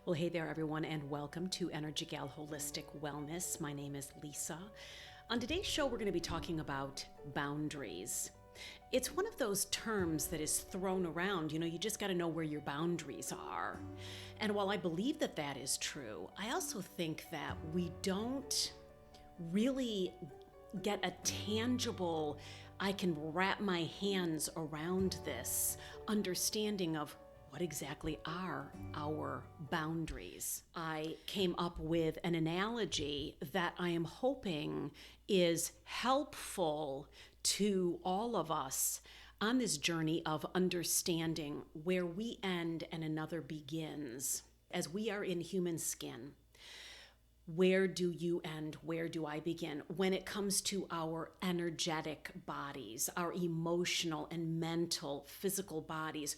Well, hey there, everyone, and welcome to EnergieGal Holistic Wellness. My name is Lisa. On today's show, we're going to be talking about boundaries. It's one of those terms that is thrown around. You just got to know where your boundaries are. And while I believe that that is true, I also think that we don't really get a tangible, I can wrap my hands around this understanding of what exactly are our boundaries. I came up with an analogy that I am hoping is helpful to all of us on this journey of understanding where we end and another begins. As we are in human skin, where do you end? Where do I begin? When it comes to our energetic bodies, our emotional and mental, physical bodies,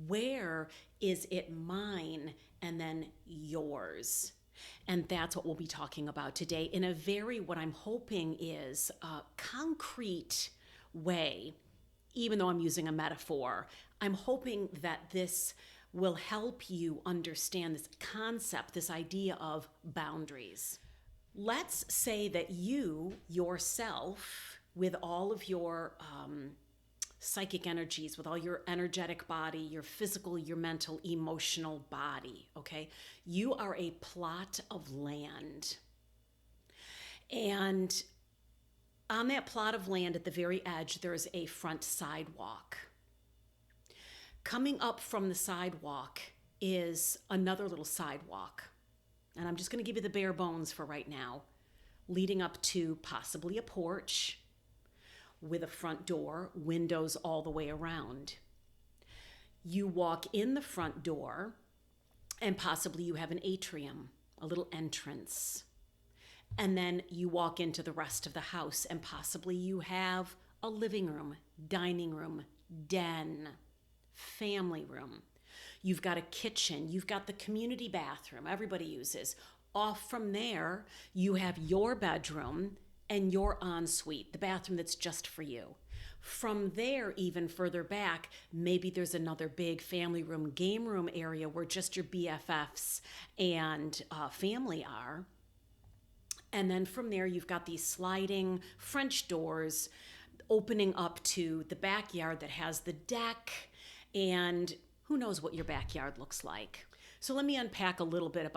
where is it mine and then yours? And that's what we'll be talking about today in a very, what I'm hoping is a concrete way. Even though I'm using a metaphor, I'm hoping that this will help you understand this concept, this idea of boundaries. Let's say that you yourself, with all of your psychic energies, with all your energetic body, your physical, your mental, emotional body, okay? You are a plot of land. And on that plot of land at the very edge, there's a front sidewalk. Coming up from the sidewalk is another little sidewalk. And I'm just going to give you the bare bones for right now, leading up to possibly a porch with a front door, windows all the way around. You walk in the front door, and possibly you have an atrium, a little entrance. And then you walk into the rest of the house, and possibly you have a living room, dining room, den, family room. You've got a kitchen. You've got the community bathroom everybody uses. Off from there, you have your bedroom and your ensuite, the bathroom that's just for you. From there, even further back, maybe there's another big family room, game room area where just your BFFs and family are. And then from there, you've got these sliding French doors opening up to the backyard that has the deck, and who knows what your backyard looks like. So let me unpack a little bit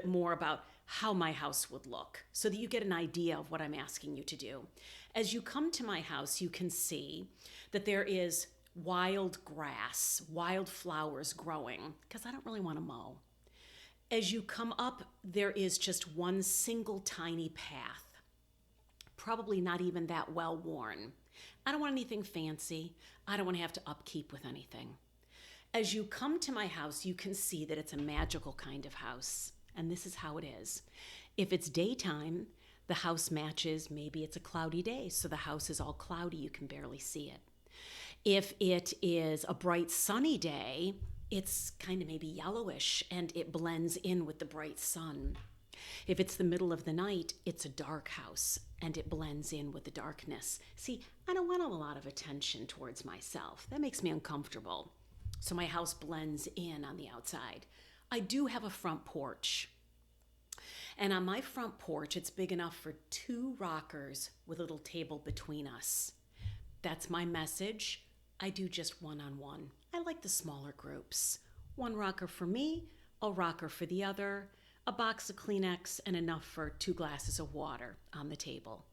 more about how my house would look so that you get an idea of what I'm asking you to do. As you come to my house, you can see that there is wild grass, wild flowers growing, because I don't really want to mow. As you come up, there is just one single tiny path, probably not even that well worn. I don't want anything fancy. I don't want to have to upkeep with anything. As you come to my house, you can see that it's a magical kind of house. And this is how it is. If it's daytime, the house matches, maybe it's a cloudy day, so the house is all cloudy, you can barely see it. If it is a bright sunny day, it's kind of maybe yellowish and it blends in with the bright sun. If it's the middle of the night, it's a dark house and it blends in with the darkness. See, I don't want a lot of attention towards myself. That makes me uncomfortable. So my house blends in on the outside. I do have a front porch. And on my front porch, it's big enough for 2 rockers with a little table between us. That's my message. I do just one-on-one. I like the smaller groups. 1 rocker for me, a rocker for the other, a box of Kleenex, and enough for 2 glasses of water on the table.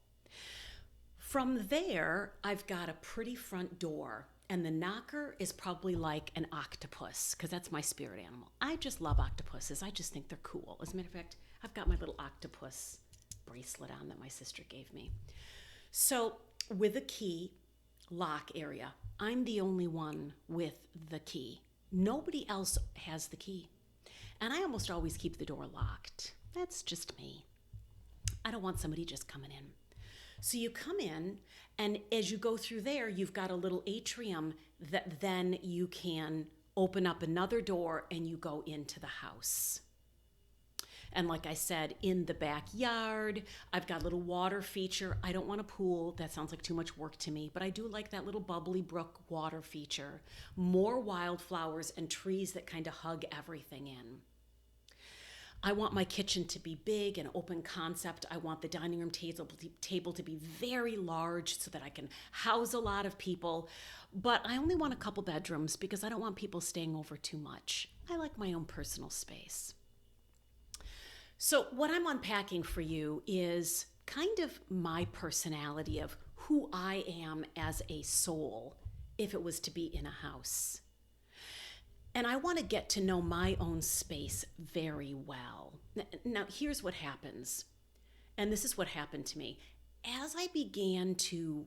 From there, I've got a pretty front door, and the knocker is probably like an octopus, because that's my spirit animal. I just love octopuses. I just think they're cool. As a matter of fact, I've got my little octopus bracelet on that my sister gave me. So with a key lock area, I'm the only one with the key. Nobody else has the key. And I almost always keep the door locked. That's just me. I don't want somebody just coming in. So you come in, and as you go through there, you've got a little atrium that then you can open up another door and you go into the house. And like I said, in the backyard, I've got a little water feature. I don't want a pool. That sounds like too much work to me, but I do like that little bubbly brook water feature. More wildflowers and trees that kind of hug everything in. I want my kitchen to be big and open concept. I want the dining room table to be very large so that I can house a lot of people. But I only want a couple bedrooms because I don't want people staying over too much. I like my own personal space. So, what I'm unpacking for you is kind of my personality of who I am as a soul if it was to be in a house. And I want to get to know my own space very well. Now, here's what happens. And this is what happened to me. As I began to,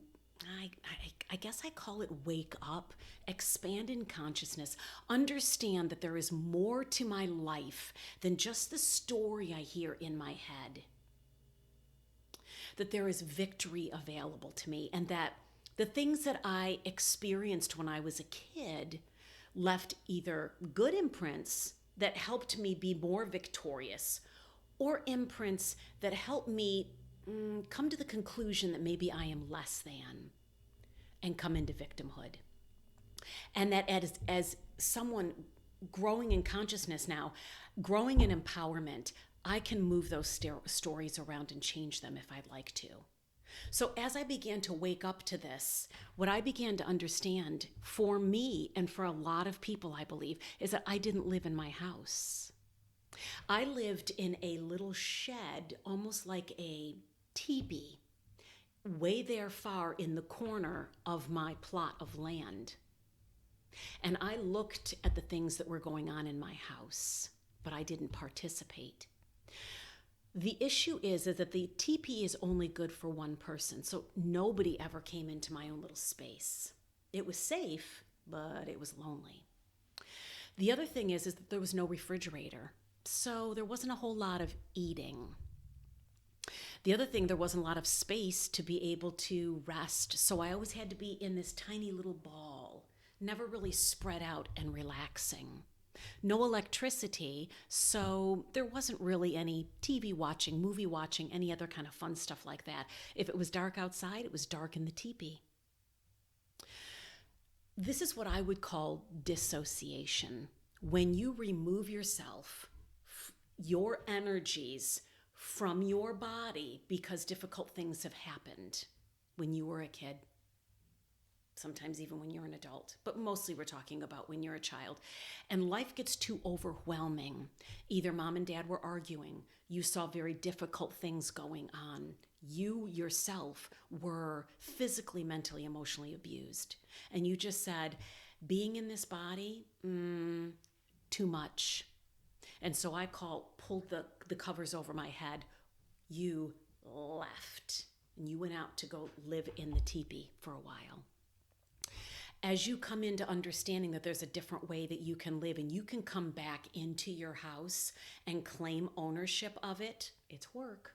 I guess I call it wake up, expand in consciousness, understand that there is more to my life than just the story I hear in my head. That there is victory available to me, and that the things that I experienced when I was a kid left either good imprints that helped me be more victorious or imprints that helped me come to the conclusion that maybe I am less than and come into victimhood. And that as someone growing in consciousness now, growing in empowerment, I can move those stories around and change them if I'd like to. So as I began to wake up to this, what I began to understand for me and for a lot of people, I believe, is that I didn't live in my house. I lived in a little shed, almost like a teepee, way there far in the corner of my plot of land. And I looked at the things that were going on in my house, but I didn't participate. The issue is that the teepee is only good for one person, so nobody ever came into my own little space. It was safe, but it was lonely. The other thing is that there was no refrigerator, so there wasn't a whole lot of eating. The other thing, there wasn't a lot of space to be able to rest, so I always had to be in this tiny little ball, never really spread out and relaxing. No electricity, so there wasn't really any TV watching, movie watching, any other kind of fun stuff like that. If it was dark outside, it was dark in the teepee. This is what I would call dissociation. When you remove yourself, your energies from your body because difficult things have happened when you were a kid. Sometimes even when you're an adult, but mostly we're talking about when you're a child. And life gets too overwhelming. Either mom and dad were arguing, you saw very difficult things going on. You yourself were physically, mentally, emotionally abused. And you just said, being in this body, too much. And so I pulled the covers over my head. You left. And you went out to go live in the teepee for a while. As you come into understanding that there's a different way that you can live and you can come back into your house and claim ownership of it, it's work,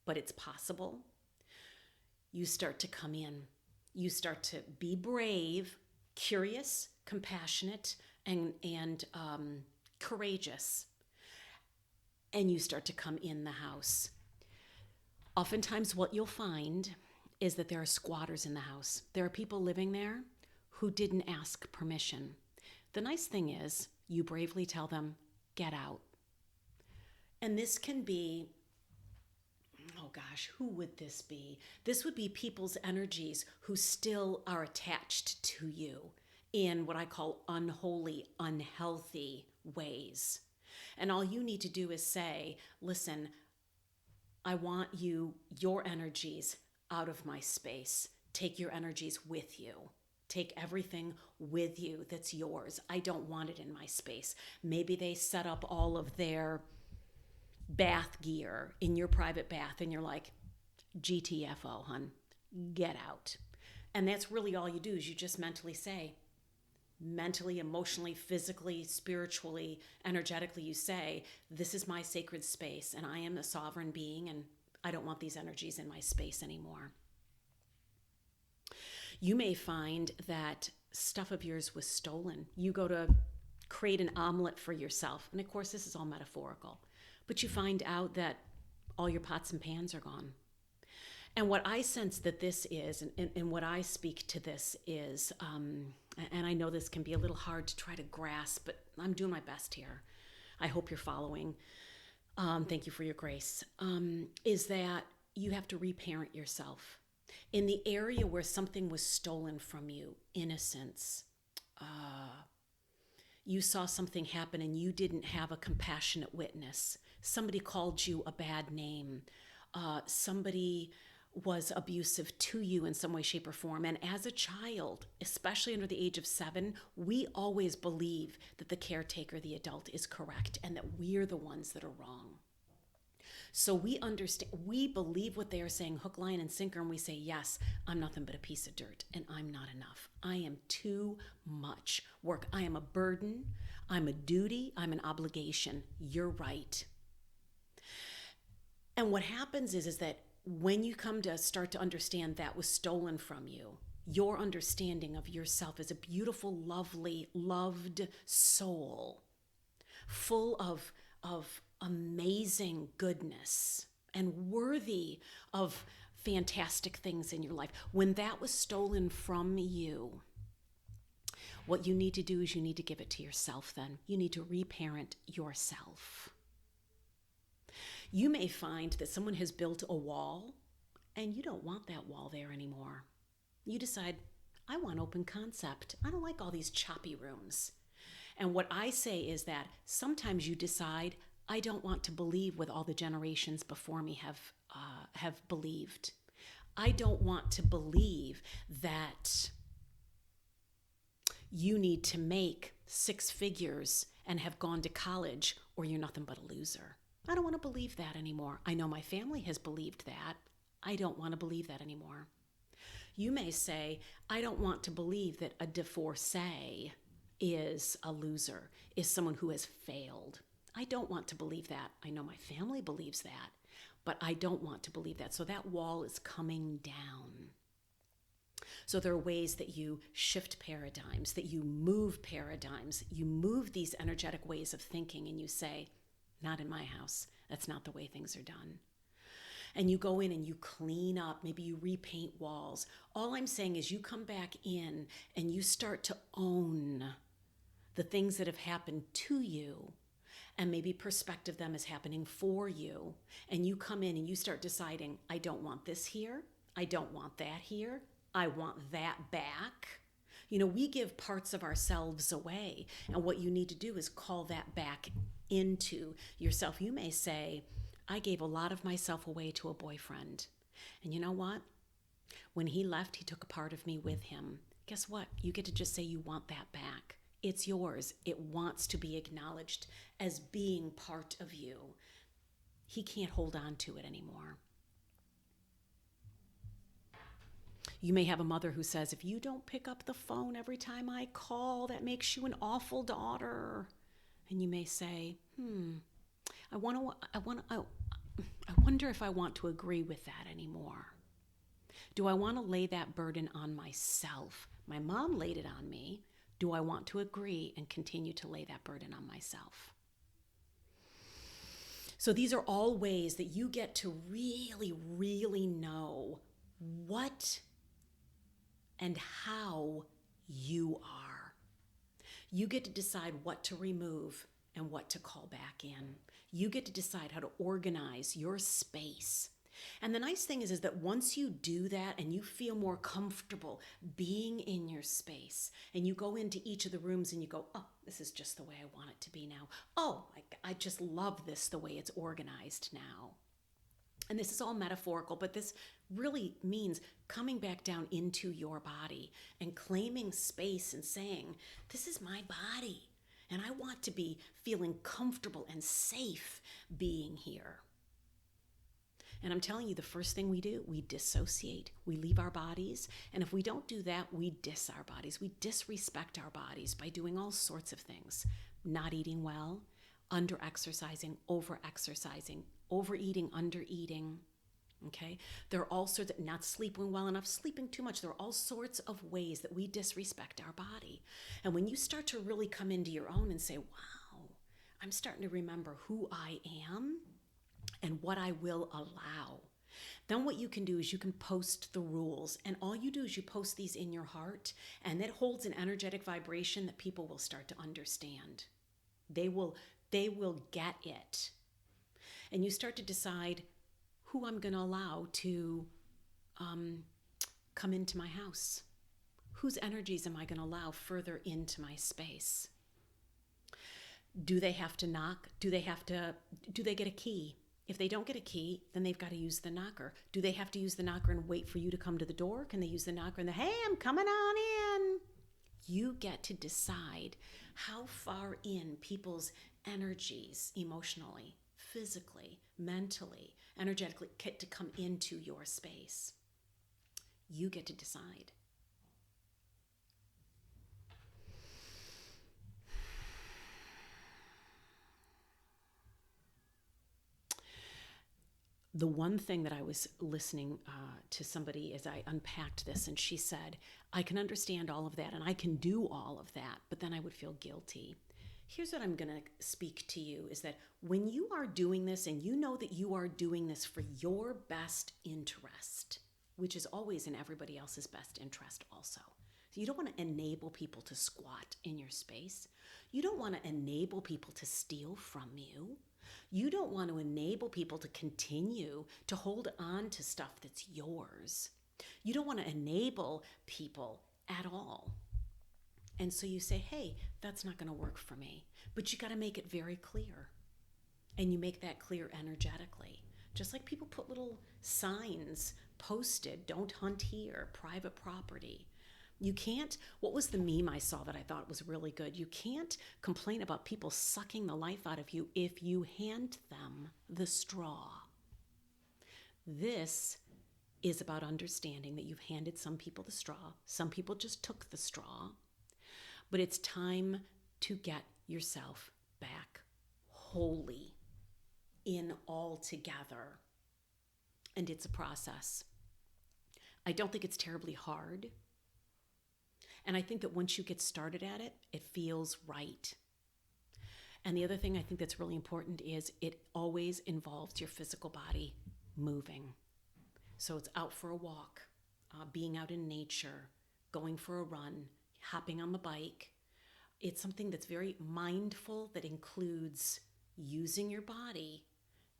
but it's possible. You start to come in. You start to be brave, curious, compassionate, and courageous. And you start to come in the house. Oftentimes what you'll find is that there are squatters in the house. There are people living there who didn't ask permission. The nice thing is, you bravely tell them, get out. And this can be, oh gosh, who would this be? This would be people's energies who still are attached to you in what I call unholy, unhealthy ways. And all you need to do is say, listen, I want your energies out of my space. Take your energies with you. Take everything with you that's yours. I don't want it in my space. Maybe they set up all of their bath gear in your private bath and you're like, GTFO, hun, get out. And that's really all you do is you just mentally say, mentally, emotionally, physically, spiritually, energetically, you say, this is my sacred space and I am a sovereign being and I don't want these energies in my space anymore. You may find that stuff of yours was stolen. You go to create an omelet for yourself. And of course, this is all metaphorical. But you find out that all your pots and pans are gone. And what I sense that this is, and what I speak to this is, and I know this can be a little hard to try to grasp, but I'm doing my best here. I hope you're following. thank you for your grace, is that you have to reparent yourself. In the area where something was stolen from you, innocence, you saw something happen and you didn't have a compassionate witness. Somebody called you a bad name. Somebody was abusive to you in some way, shape, or form. And as a child, especially under the age of 7, we always believe that the caretaker, the adult, is correct and that we're the ones that are wrong. So we understand, we believe what they are saying, hook, line, and sinker, and we say, yes, I'm nothing but a piece of dirt, and I'm not enough. I am too much work. I am a burden. I'm a duty. I'm an obligation. You're right. And what happens is that when you come to start to understand that was stolen from you, your understanding of yourself as a beautiful, lovely, loved soul, full of amazing goodness and worthy of fantastic things in your life. When that was stolen from you, what you need to do is you need to give it to yourself then. You need to reparent yourself. You may find that someone has built a wall and you don't want that wall there anymore. You decide, I want open concept. I don't like all these choppy rooms. And what I say is that sometimes you decide, I don't want to believe what all the generations before me have believed. I don't want to believe that you need to make 6 figures and have gone to college or you're nothing but a loser. I don't want to believe that anymore. I know my family has believed that. I don't want to believe that anymore. You may say, I don't want to believe that a divorcee is a loser, is someone who has failed. I don't want to believe that. I know my family believes that, but I don't want to believe that. So that wall is coming down. So there are ways that you shift paradigms, that you move paradigms, you move these energetic ways of thinking and you say, not in my house. That's not the way things are done. And you go in and you clean up, maybe you repaint walls. All I'm saying is you come back in and you start to own the things that have happened to you, and maybe perspective them as happening for you. And you come in and you start deciding, I don't want this here. I don't want that here. I want that back. You know, we give parts of ourselves away. And what you need to do is call that back into yourself. You may say, I gave a lot of myself away to a boyfriend. And you know what? When he left, he took a part of me with him. Guess what? You get to just say you want that back. It's yours. It wants to be acknowledged as being part of you. He can't hold on to it anymore. You may have a mother who says, if you don't pick up the phone every time I call, that makes you an awful daughter. And you may say, I wonder if I want to agree with that anymore. Do I want to lay that burden on myself? My mom laid it on me. Do I want to agree and continue to lay that burden on myself? So these are all ways that you get to really, really know what and how you are. You get to decide what to remove and what to call back in. You get to decide how to organize your space. And the nice thing is that once you do that and you feel more comfortable being in your space, and you go into each of the rooms and you go, oh, this is just the way I want it to be now. Oh, I just love this the way it's organized now. And this is all metaphorical, but this really means coming back down into your body and claiming space and saying, this is my body, and I want to be feeling comfortable and safe being here. And I'm telling you, the first thing we do, we dissociate. We leave our bodies. And if we don't do that, we diss our bodies. We disrespect our bodies by doing all sorts of things. Not eating well, under-exercising, over-exercising, overeating, under-eating. Okay? There are all sorts of, not sleeping well enough, sleeping too much. There are all sorts of ways that we disrespect our body. And when you start to really come into your own and say, wow, I'm starting to remember who I am and what I will allow. Then what you can do is you can post the rules, and all you do is you post these in your heart, and that holds an energetic vibration that people will start to understand. They will get it. And you start to decide who I'm going to allow to come into my house. Whose energies am I going to allow further into my space? Do they have to knock? Do they get a key? If they don't get a key, then they've got to use the knocker. Do they have to use the knocker and wait for you to come to the door? Can they use the knocker and hey, I'm coming on in? You get to decide how far in people's energies, emotionally, physically, mentally, energetically, get to come into your space. You get to decide. The one thing that I was listening to somebody as I unpacked this, and she said, I can understand all of that and I can do all of that, but then I would feel guilty. Here's what I'm going to speak to you is that when you are doing this and you know that you are doing this for your best interest, which is always in everybody else's best interest also. So you don't want to enable people to squat in your space. You don't want to enable people to steal from you. You don't want to enable people to continue to hold on to stuff that's yours. You don't want to enable people at all. And so you say, hey, that's not going to work for me. But you got to make it very clear. And you make that clear energetically. Just like people put little signs posted, don't hunt here, private property. You can't, what was the meme I saw that I thought was really good? You can't complain about people sucking the life out of you if you hand them the straw. This is about understanding that you've handed some people the straw. Some people just took the straw. But it's time to get yourself back wholly in all together. And it's a process. I don't think it's terribly hard. And I think that once you get started at it, it feels right. And the other thing I think that's really important is it always involves your physical body moving. So it's out for a walk, being out in nature, going for a run, hopping on the bike. It's something that's very mindful that includes using your body,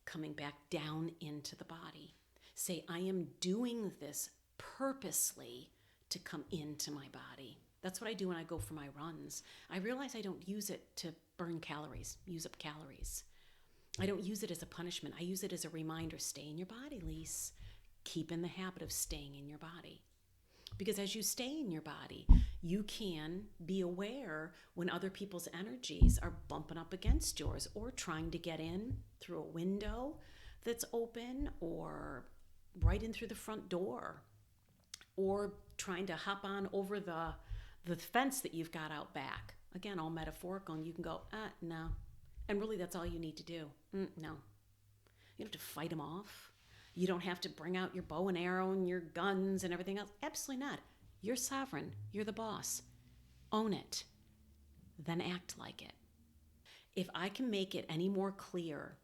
coming back down into the body. Say, I am doing this purposely to come into my body. That's what I do when I go for my runs. I realize I don't use it to burn calories, use up calories. I don't use it as a punishment. I use it as a reminder, stay in your body, Lise. Keep in the habit of staying in your body. Because as you stay in your body, you can be aware when other people's energies are bumping up against yours or trying to get in through a window that's open or right in through the front door or trying to hop on over the fence that you've got out back. Again, all metaphorical, and you can go, no. And really, that's all you need to do. No. You don't have to fight them off. You don't have to bring out your bow and arrow and your guns and everything else. Absolutely not. You're sovereign. You're the boss. Own it. Then act like it. If I can make it any more clear,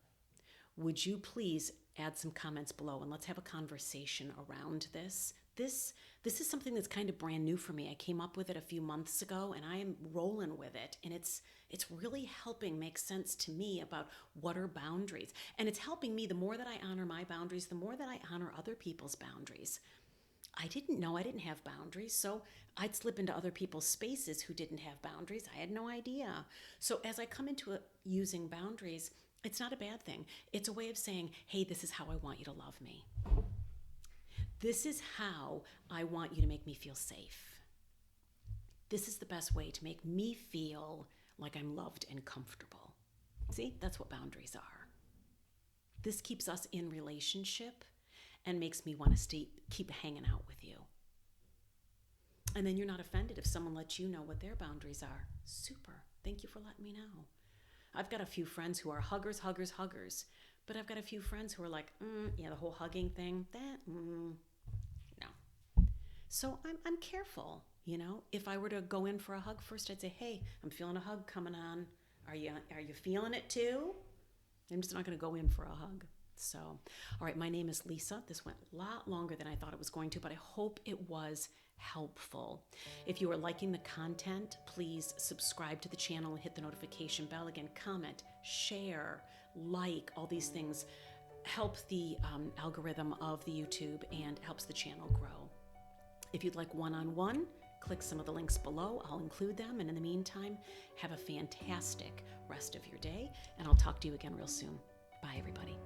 would you please add some comments below and let's have a conversation around this. This is something that's kind of brand new for me. I came up with it a few months ago and I am rolling with it. And it's really helping make sense to me about what are boundaries. And it's helping me, the more that I honor my boundaries, the more that I honor other people's boundaries. I didn't know I didn't have boundaries, so I'd slip into other people's spaces who didn't have boundaries. I had no idea. So as I come into using boundaries, it's not a bad thing. It's a way of saying, hey, this is how I want you to love me. This is how I want you to make me feel safe. This is the best way to make me feel like I'm loved and comfortable. See, that's what boundaries are. This keeps us in relationship and makes me want to keep hanging out with you. And then you're not offended if someone lets you know what their boundaries are. Super. Thank you for letting me know. I've got a few friends who are huggers. But I've got a few friends who are like, the whole hugging thing, no. So I'm careful, If I were to go in for a hug first, I'd say, hey, I'm feeling a hug coming on. Are you feeling it too? I'm just not going to go in for a hug. So, all right, my name is Lisa. This went a lot longer than I thought it was going to, but I hope it was helpful. If you are liking the content, please subscribe to the channel and hit the notification bell. Again, comment, share, like, all these things help the algorithm of the YouTube and helps the channel grow. If you'd like one-on-one, click some of the links below. I'll include them. And in the meantime, have a fantastic rest of your day. And I'll talk to you again real soon. Bye, everybody.